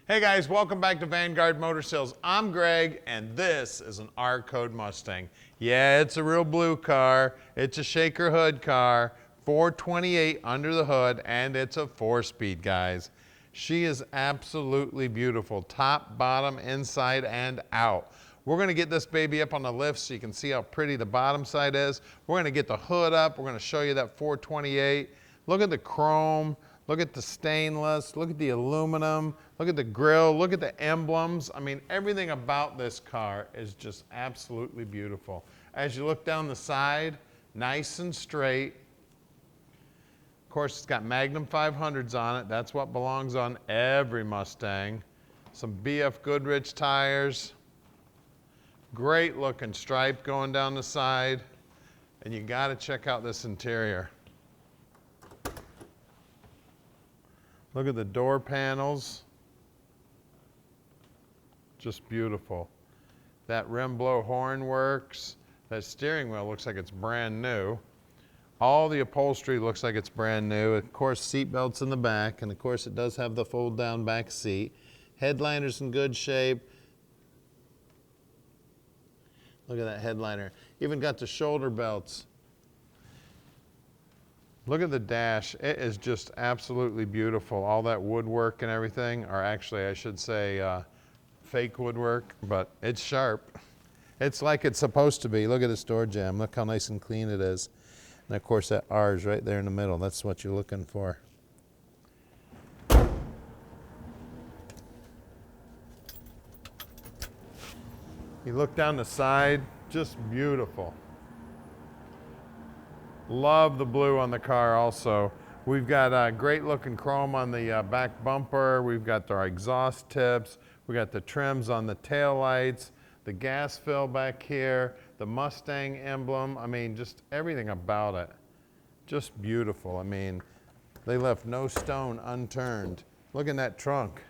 Hey guys, welcome back to Vanguard Motor Sales. I'm Greg, and this is an R-Code Mustang. Yeah, it's a real blue car. It's a shaker hood car, 428 under the hood, and it's a 4-speed, guys. She is absolutely beautiful, top, bottom, inside, and out. We're gonna get this baby up on the lift so you can see how pretty the bottom side is. We're gonna get the hood up. We're gonna show you that 428. Look at the chrome. Look at the stainless, look at the aluminum, look at the grille, look at the emblems. I mean, everything about this car is just absolutely beautiful. As you look down the side, nice and straight. Of course, it's got Magnum 500s on it. That's what belongs on every Mustang. Some BF Goodrich tires. Great looking stripe going down the side. And you gotta check out this interior. Look at the door panels. Just beautiful. That rim blow horn works. That steering wheel looks like it's brand new. All the upholstery looks like it's brand new. Of course, seat belts in the back, and of course it does have the fold down back seat. Headliner's in good shape. Look at that headliner. Even got the shoulder belts. Look at the dash. It is just absolutely beautiful. All that woodwork and everything, or actually I should say fake woodwork, but it's sharp. It's like it's supposed to be. Look at this door jamb. Look how nice and clean it is. And of course that R's right there in the middle. That's what you're looking for. You look down the side, just beautiful. Love the blue on the car also. We've got great looking chrome on the back bumper. We've got our exhaust tips. We got the trims on the tail lights, the gas fill back here, the Mustang emblem. I mean, just everything about it. Just beautiful. I mean, they left no stone unturned. Look in that trunk.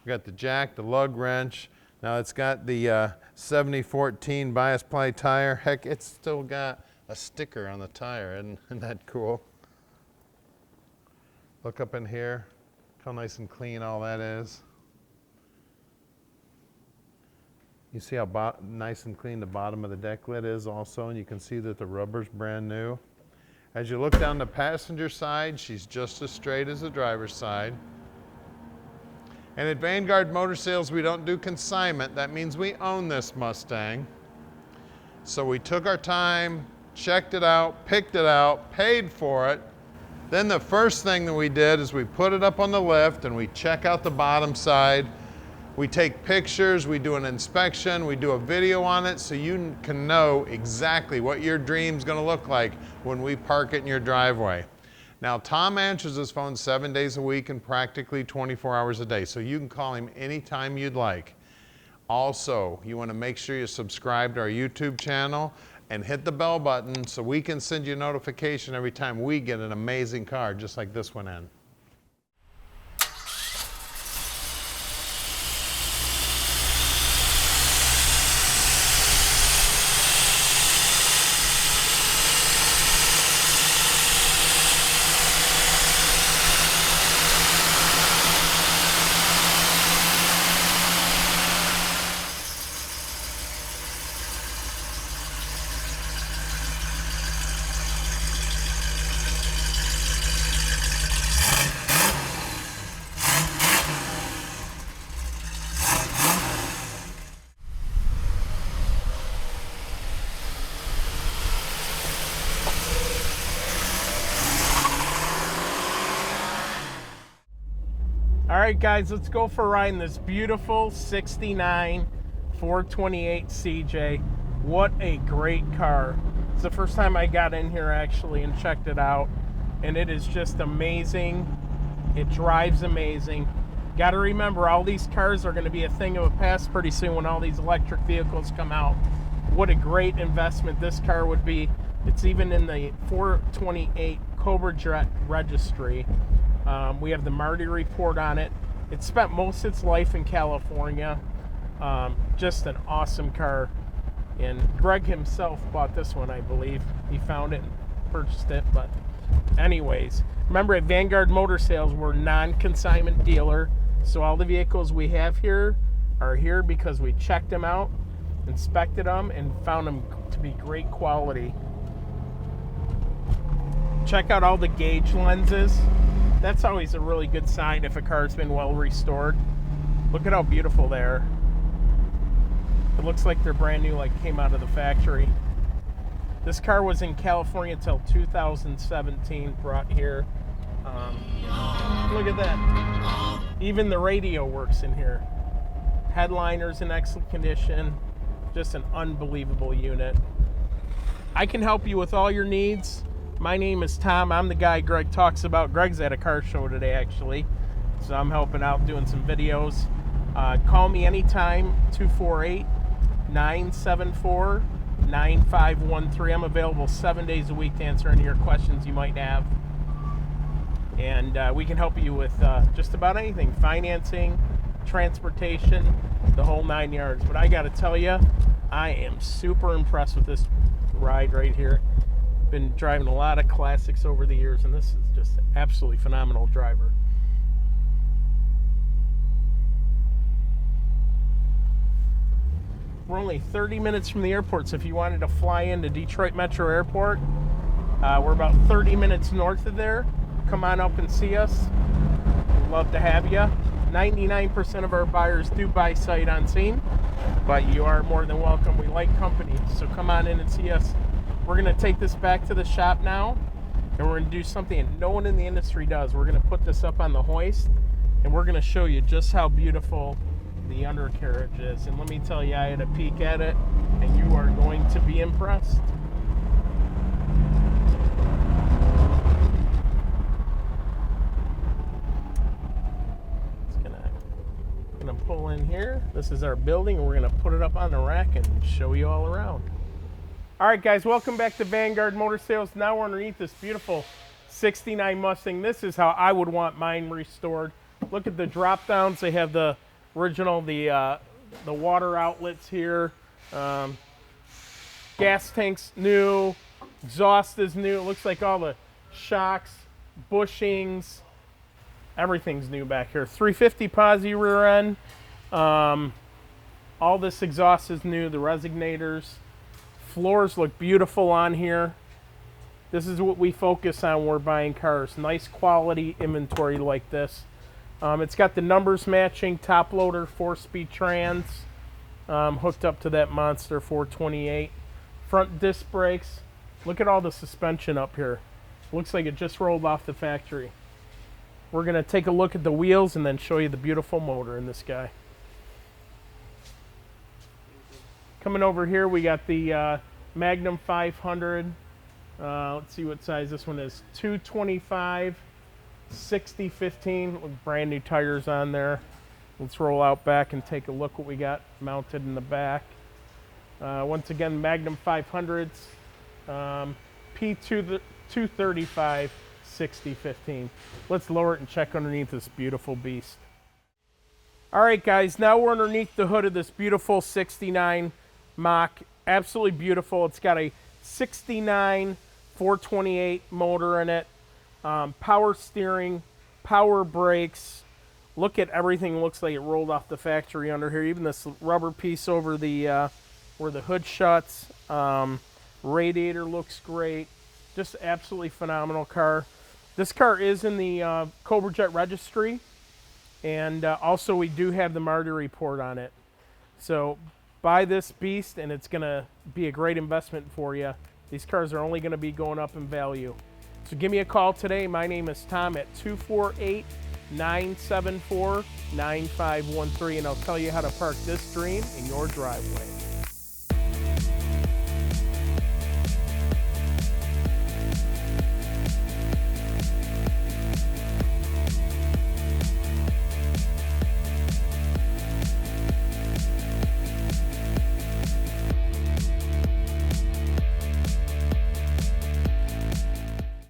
We got the jack, the lug wrench. Now it's got the 7014 bias ply tire. Heck, it's still got a sticker on the tire. Isn't that cool? Look up in here, how nice and clean all that is. You see how nice and clean the bottom of the deck lid is also, and you can see that the rubber's brand new. As you look down the passenger side, she's just as straight as the driver's side. And at Vanguard Motor Sales, we don't do consignment. That means we own this Mustang. So we took our time, checked it out, picked it out, paid for it. Then the first thing that we did is we put it up on the lift and we check out the bottom side. We take pictures, we do an inspection, we do a video on it so you can know exactly what your dream's gonna look like when we park it in your driveway. Now, Tom answers his phone 7 days a week and practically 24 hours a day, so you can call him anytime you'd like. Also, you wanna make sure you subscribe to our YouTube channel and hit the bell button so we can send you a notification every time we get an amazing car just like this one in. All right, guys, let's go for a ride in this beautiful 69 428 CJ. What a great car. It's the first time I got in here actually and checked it out, and it is just amazing. It drives amazing. Got to remember, all these cars are going to be a thing of a past pretty soon when all these electric vehicles come out. What a great investment this car would be. It's even in the 428 Cobra Jet Registry. We have the Marti Report on it. It spent most of its life in California. Just an awesome car. And Greg himself bought this one, I believe. He found it and purchased it. But anyways, remember at Vanguard Motor Sales, we're non-consignment dealer. So all the vehicles we have here are here because we checked them out, inspected them, and found them to be great quality. Check out all the gauge lenses. That's always a really good sign if a car's been well restored. Look at how beautiful they are. It looks like they're brand new, like came out of the factory. This car was in California till 2017, brought here. Look at that. Even the radio works in here. Headliner's in excellent condition. Just an unbelievable unit. I can help you with all your needs. My name is Tom. I'm the guy Greg talks about. Greg's at a car show today, actually. So I'm helping out doing some videos. Call me anytime, 248-974-9513. I'm available 7 days a week to answer any of your questions you might have. And we can help you with just about anything. Financing, transportation, the whole 9 yards. But I got to tell you, I am super impressed with this ride right here. Been driving a lot of classics over the years, and this is just an absolutely phenomenal driver. We're only 30 minutes from the airport, so if you wanted to fly into Detroit Metro Airport, we're about 30 minutes north of there. Come on up and see us. We'd love to have you. 99% of our buyers do buy sight unseen, but you are more than welcome. We like company, so come on in and see us. We're going to take this back to the shop now, and we're going to do something that no one in the industry does. We're going to put this up on the hoist, and we're going to show you just how beautiful the undercarriage is. And let me tell you, I had a peek at it, and you are going to be impressed. Gonna pull in here. This is our building, and we're gonna put it up on the rack and show you all around. All right, guys, welcome back to Vanguard Motor Sales. Now we're underneath this beautiful 69 Mustang. This is how I would want mine restored. Look at the drop downs. They have the original, the water outlets here. Gas tank's new. Exhaust is new. It looks like all the shocks, bushings, everything's new back here. 350 Posi rear end. All this exhaust is new. The resignators. Floors look beautiful on here. This is what we focus on when we're buying cars. Nice quality inventory like this. It's got the Numbers Matching Toploader 4-speed trans hooked up to that monster 428. Front disc brakes. Look at all the suspension up here. Looks like it just rolled off the factory. We're going to take a look at the wheels and then show you the beautiful motor in this guy. Coming over here, we got the Magnum 500. Let's see what size this one is. 225, 60/15 with brand new tires on there. Let's roll out back and take a look what we got mounted in the back. Once again, Magnum 500s. P235. 60/15. Let's lower it and check underneath this beautiful beast. All right, guys, now we're underneath the hood of this beautiful 69 Mach. Absolutely beautiful. It's got a 69 428 motor in it. Power steering, power brakes. Look at everything. Looks like it rolled off the factory under here. Even this rubber piece over the where the hood shuts. Radiator looks great. Just absolutely phenomenal car. This car is in the Cobra Jet Registry, and also we do have the Marti Report on it. So buy this beast, and it's going to be a great investment for you. These cars are only going to be going up in value. So give me a call today. My name is Tom at 248-974-9513, and I'll tell you how to park this dream in your driveway.